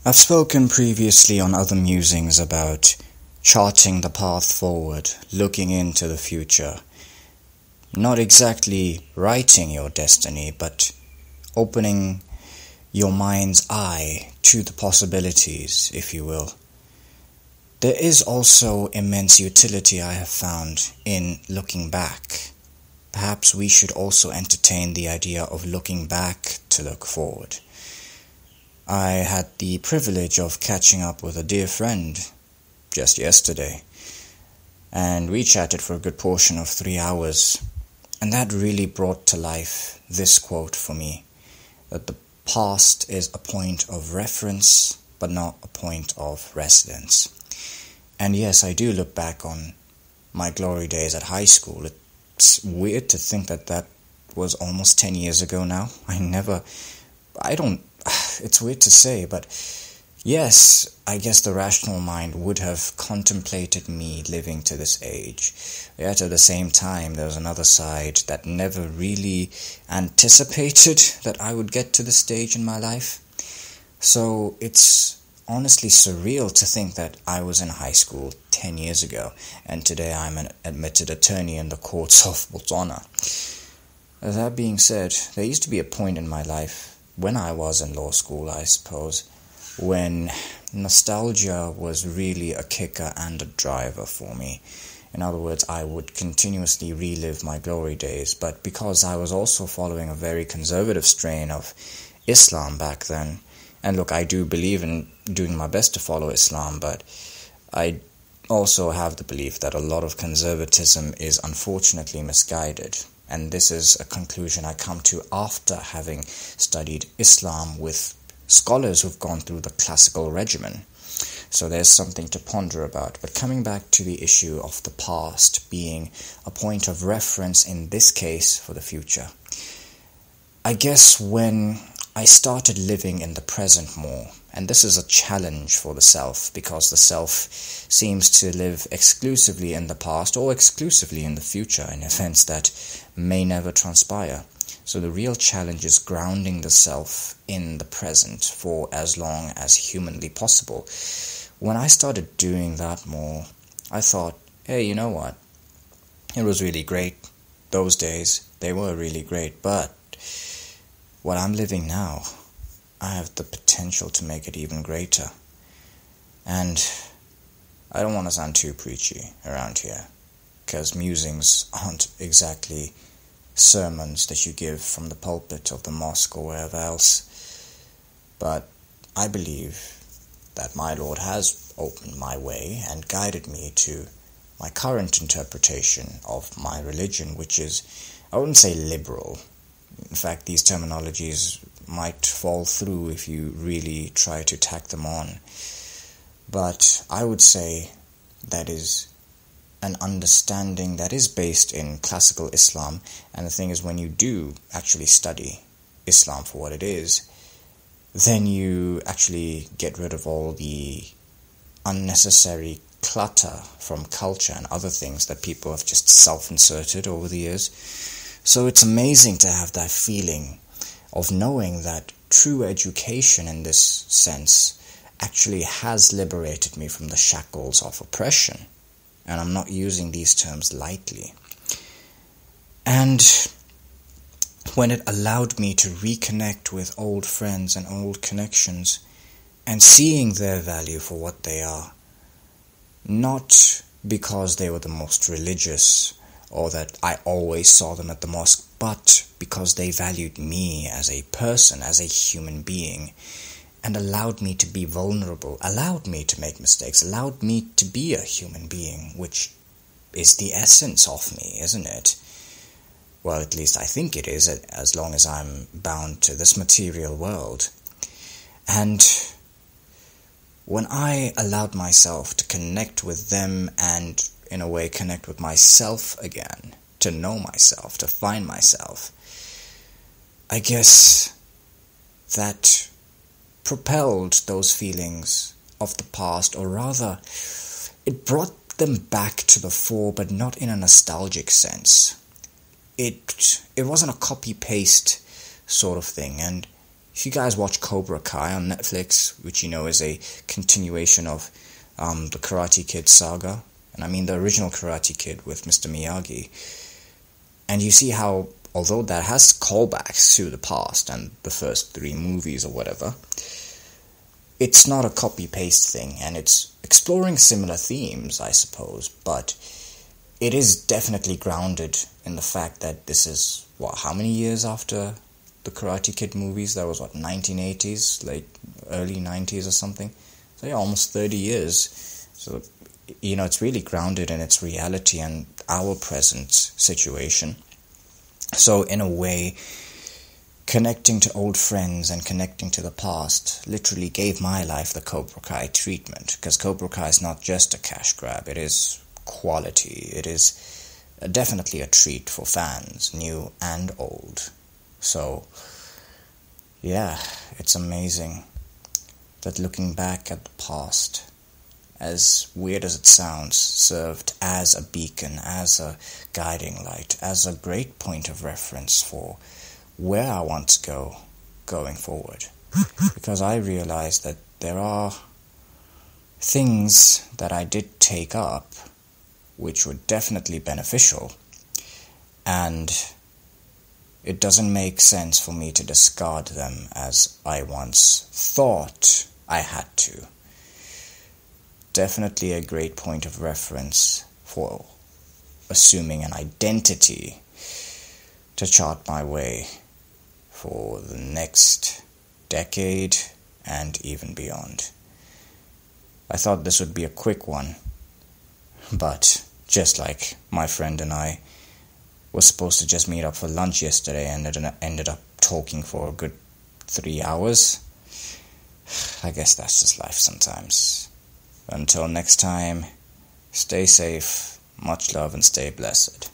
I've spoken previously on other musings about charting the path forward, looking into the future. Not exactly writing your destiny, but opening your mind's eye to the possibilities, if you will. There is also immense utility I have found in looking back. Perhaps we should also entertain the idea of looking back to look forward. I had the privilege of catching up with a dear friend just yesterday, and we chatted for a good portion of 3 hours, and that really brought to life this quote for me, that the past is a point of reference, but not a point of residence. And yes, I do look back on my glory days at high school. It's weird to think that that was almost 10 years ago now. It's weird to say, but yes, I guess the rational mind would have contemplated me living to this age. Yet at the same time, there was another side that never really anticipated that I would get to this stage in my life. So it's honestly surreal to think that I was in high school 10 years ago, and today I'm an admitted attorney in the courts of Botswana. That being said, there used to be a point in my life, when I was in law school, I suppose, when nostalgia was really a kicker and a driver for me. In other words, I would continuously relive my glory days, but because I was also following a very conservative strain of Islam back then, and look, I do believe in doing my best to follow Islam, but I also have the belief that a lot of conservatism is unfortunately misguided. And this is a conclusion I come to after having studied Islam with scholars who've gone through the classical regimen. So there's something to ponder about. But coming back to the issue of the past being a point of reference in this case for the future, I guess when I started living in the present more, and this is a challenge for the self, because the self seems to live exclusively in the past or exclusively in the future in events that may never transpire. So the real challenge is grounding the self in the present for as long as humanly possible. When I started doing that more, I thought, hey, you know what? It was really great. Those days, they were really great, but what I'm living now, I have the potential to make it even greater. And I don't want to sound too preachy around here, because musings aren't exactly sermons that you give from the pulpit of the mosque or wherever else. But I believe that my Lord has opened my way and guided me to my current interpretation of my religion, which is, I wouldn't say liberal. In fact, these terminologies might fall through if you really try to tack them on. But I would say that is an understanding that is based in classical Islam. And the thing is, when you do actually study Islam for what it is, then you actually get rid of all the unnecessary clutter from culture and other things that people have just self-inserted over the years. So it's amazing to have that feeling of knowing that true education in this sense actually has liberated me from the shackles of oppression. And I'm not using these terms lightly. And when it allowed me to reconnect with old friends and old connections and seeing their value for what they are, not because they were the most religious or that I always saw them at the mosque, but because they valued me as a person, as a human being, and allowed me to be vulnerable, allowed me to make mistakes, allowed me to be a human being, which is the essence of me, isn't it? Well, at least I think it is, as long as I'm bound to this material world. And when I allowed myself to connect with them and, in a way, connect with myself again, to know myself, to find myself, I guess that propelled those feelings of the past, or rather, it brought them back to the fore, but not in a nostalgic sense. It wasn't a copy-paste sort of thing, and if you guys watch Cobra Kai on Netflix, which you know is a continuation of the Karate Kid saga, and I mean the original Karate Kid with Mr. Miyagi, and you see how, although that has callbacks to the past and the first 3 movies or whatever, it's not a copy-paste thing, and it's exploring similar themes, I suppose, but it is definitely grounded in the fact that this is, how many years after the Karate Kid movies? That was, 1980s, late, early 90s or something? So yeah, almost 30 years. So, it's really grounded in its reality and our present situation. So, in a way, connecting to old friends and connecting to the past literally gave my life the Cobra Kai treatment, because Cobra Kai is not just a cash grab, it is quality. It is definitely a treat for fans, new and old. So, yeah, it's amazing that looking back at the past, as weird as it sounds, served as a beacon, as a guiding light, as a great point of reference for where I want to go going forward. Because I realized that there are things that I did take up which were definitely beneficial, and it doesn't make sense for me to discard them as I once thought I had to. Definitely a great point of reference for assuming an identity to chart my way for the next decade and even beyond. I thought this would be a quick one, but just like my friend and I were supposed to just meet up for lunch yesterday and ended up talking for a good 3 hours. I guess that's just life sometimes. Until next time, stay safe, much love, and stay blessed.